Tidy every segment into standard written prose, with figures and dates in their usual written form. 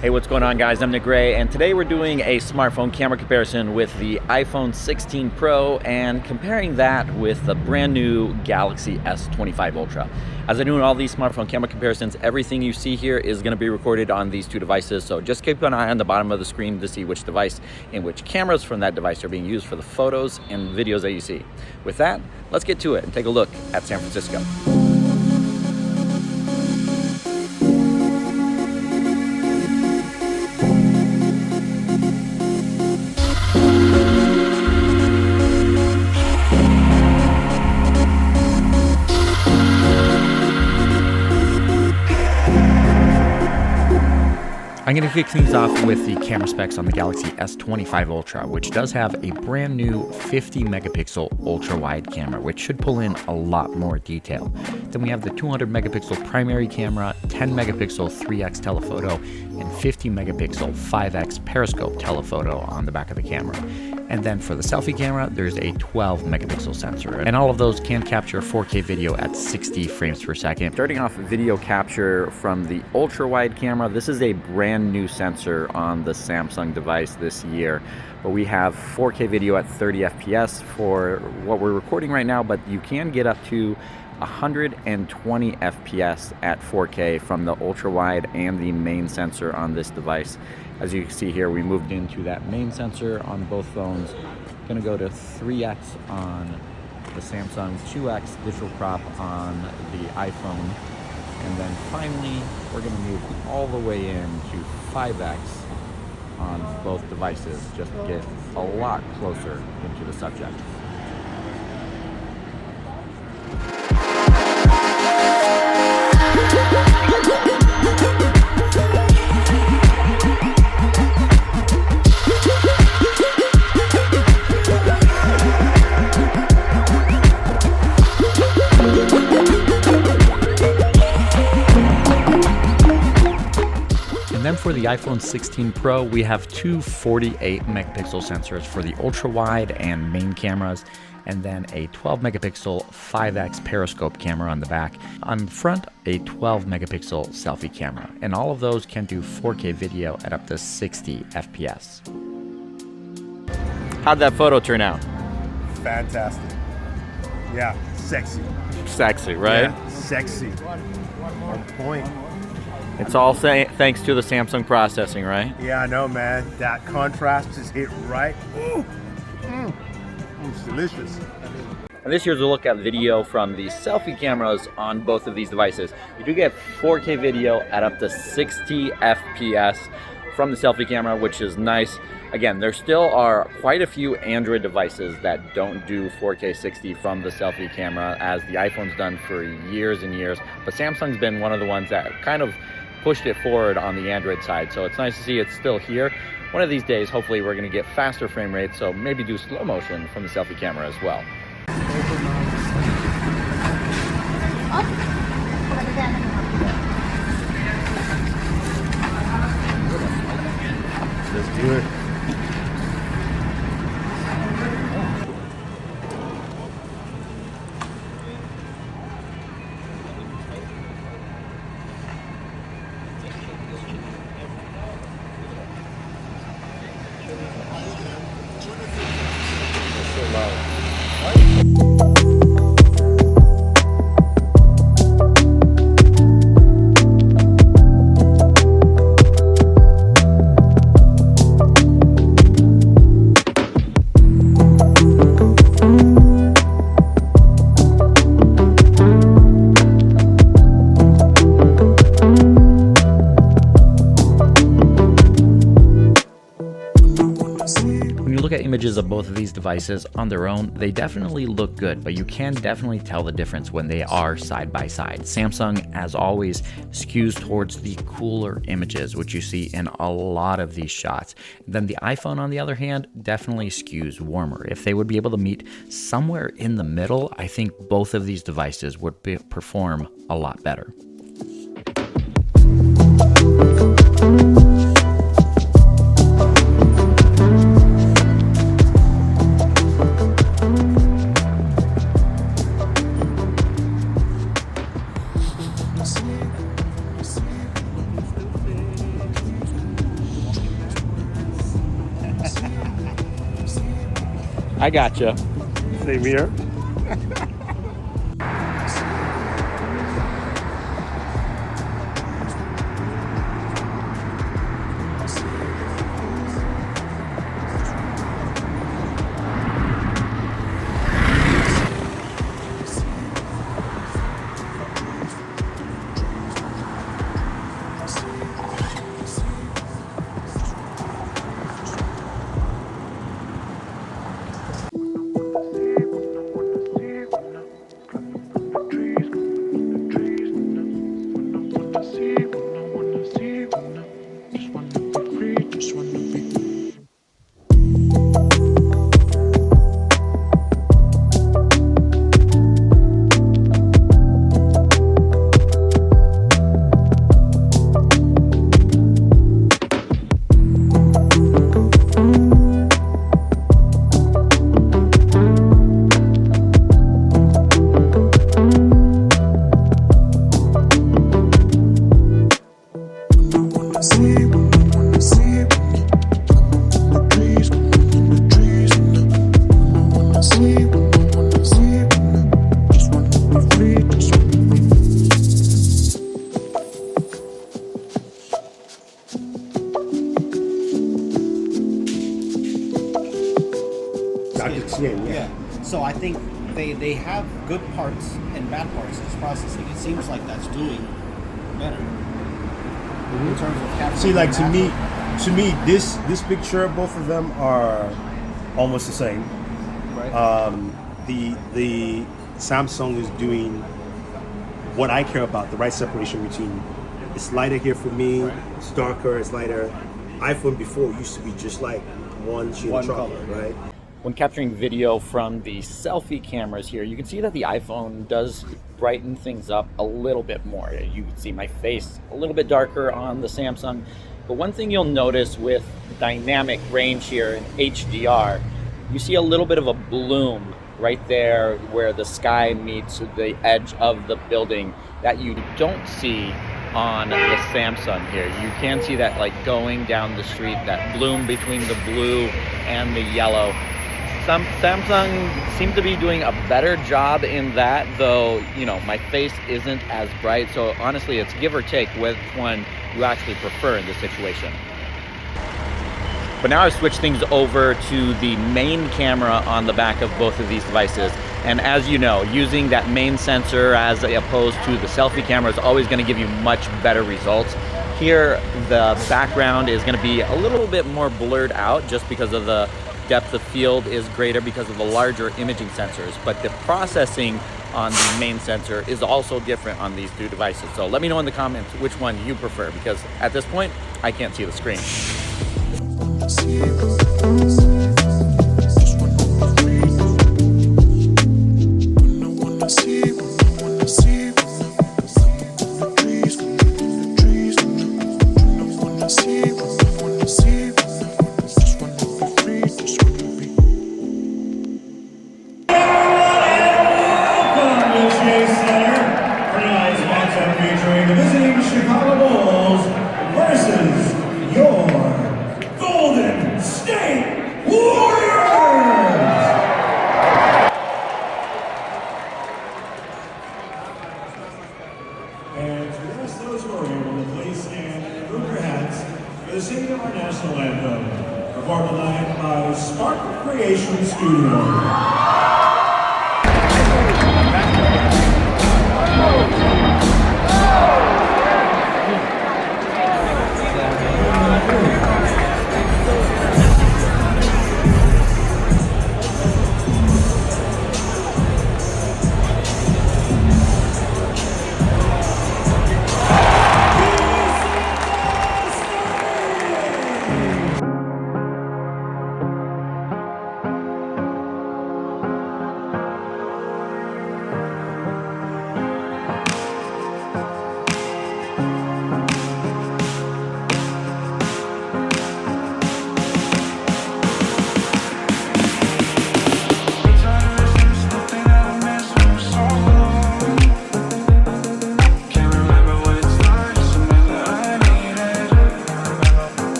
Hey, what's going on, guys? I'm Nick Gray, and today we're doing a smartphone camera comparison with the iPhone 16 Pro and comparing that with the brand new Galaxy S25 Ultra. As I do in all these smartphone camera comparisons, everything you see here is going to be recorded on these two devices, so just keep an eye on the bottom of the screen to see which device and which cameras from that device are being used for the photos and videos that you see. With that, let's get to it and take a look at San Francisco. I'm going to kick things off with the camera specs on the Galaxy S25 Ultra, which does have a brand new 50 megapixel ultra wide camera, which should pull in a lot more detail. Then we have the 200 megapixel primary camera, 10 megapixel 3x telephoto, and 50 megapixel 5x periscope telephoto on the back of the camera. And then for the selfie camera, there's a 12 megapixel sensor, and all of those can capture 4K video at 60 frames per second. Starting off video capture from the ultra wide camera, this is a brand new sensor on the Samsung device this year, but we have 4K video at 30 FPS for what we're recording right now, but you can get up to 120 FPS at 4K from the ultra wide and the main sensor on this device. As you can see here, we moved into that main sensor on both phones. Gonna go to 3x on the Samsung, 2x digital crop on the iPhone, and then finally we're gonna move all the way into 5x on both devices just to get a lot closer into the subject. Then for the iPhone 16 Pro, we have two 48 megapixel sensors for the ultra wide and main cameras, and then a 12 megapixel 5x periscope camera on the back. On the front, a 12 megapixel selfie camera, and all of those can do 4K video at up to 60 FPS. How'd that photo turn out? Fantastic. Yeah, sexy. Sexy, right? Yeah, sexy. On point. It's all thanks to the Samsung processing, right? Yeah, I know, man. That contrast is hit right. Ooh. It's delicious. And this here's a look at video from the selfie cameras on both of these devices. You do get 4K video at up to 60 FPS from the selfie camera, which is nice. Again, there still are quite a few Android devices that don't do 4K 60 from the selfie camera, as the iPhone's done for years and years. But Samsung's been one of the ones that kind of pushed it forward on the Android side, so it's nice to see it's still here. One of these days, hopefully, we're going to get faster frame rates, so maybe do slow motion from the selfie camera as well. Let's do it. Images of both of these devices on their own, they definitely look good, but you can definitely tell the difference when they are side by side. Samsung, as always, skews towards the cooler images, which you see in a lot of these shots. Then the iPhone, on the other hand, definitely skews warmer. If they would be able to meet somewhere in the middle, I think both of these devices would perform a lot better. I gotcha. Same here. Yeah. So I think they have good parts and bad parts in this processing. It seems like that's doing better in terms of capturing. See, like to me, this picture, both of them are almost the same. Right. The Samsung is doing what I care about, the right separation between it's lighter here for me, it's darker, it's lighter. iPhone before used to be just like one shade of chocolate, right? When capturing video from the selfie cameras here, you can see that the iPhone does brighten things up a little bit more. You can see my face a little bit darker on the Samsung. But one thing you'll notice with dynamic range here in HDR, you see a little bit of a bloom right there where the sky meets the edge of the building that you don't see on the Samsung here. You can see that like going down the street, that bloom between the blue and the yellow. Samsung seems to be doing a better job in that, though, you know, my face isn't as bright. So honestly, it's give or take which one you actually prefer in this situation. But now I've switched things over to the main camera on the back of both of these devices. And as you know, using that main sensor as opposed to the selfie camera is always going to give you much better results. Here, the background is going to be a little bit more blurred out just because of the depth of field is greater because of the larger imaging sensors. But the processing on the main sensor is also different on these two devices. So let me know in the comments which one you prefer, because at this point, I can't see the screen. And to ask those who are able to please stand and move your hats for the singing of our national anthem, performed tonight by Spark Creation Studio.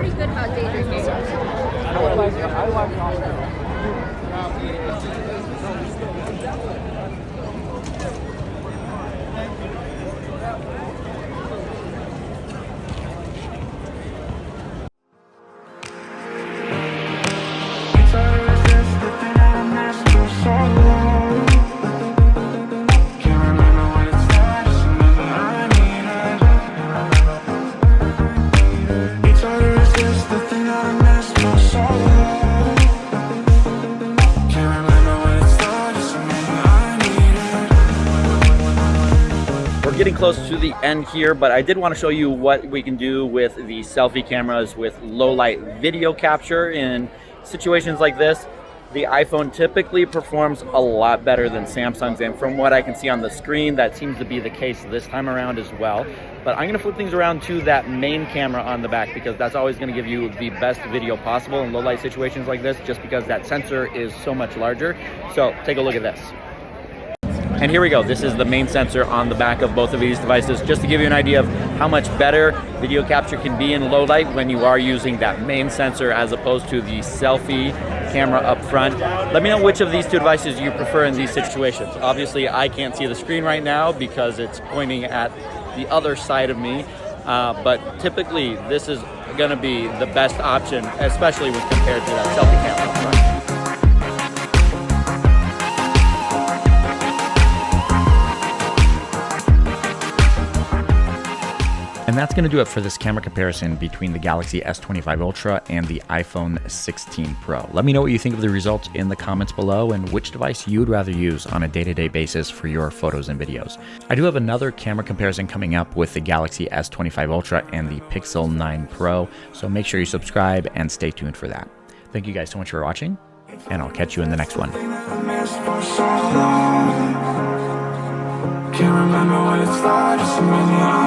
pretty good about daydreaming. We're getting close to the end here, but I did want to show you what we can do with the selfie cameras with low light video capture in situations like this. The iPhone typically performs a lot better than Samsung's, and from what I can see on the screen, that seems to be the case this time around as well. But I'm going to flip things around to that main camera on the back, because that's always going to give you the best video possible in low light situations like this, just because that sensor is so much larger. So take a look at this. And here we go. This is the main sensor on the back of both of these devices, just to give you an idea of how much better video capture can be in low light when you are using that main sensor as opposed to the selfie camera up front. Let me know which of these two devices you prefer in these situations. Obviously, I can't see the screen right now because it's pointing at the other side of me, but typically this is going to be the best option, especially when compared to that selfie camera up front. And that's going to do it for this camera comparison between the Galaxy S25 Ultra and the iPhone 16 Pro. Let me know what you think of the results in the comments below and which device you'd rather use on a day-to-day basis for your photos and videos. I do have another camera comparison coming up with the Galaxy S25 Ultra and the Pixel 9 Pro, so make sure you subscribe and stay tuned for that. Thank you guys so much for watching, and I'll catch you in the next one. Can't remember what it's like, just a minute.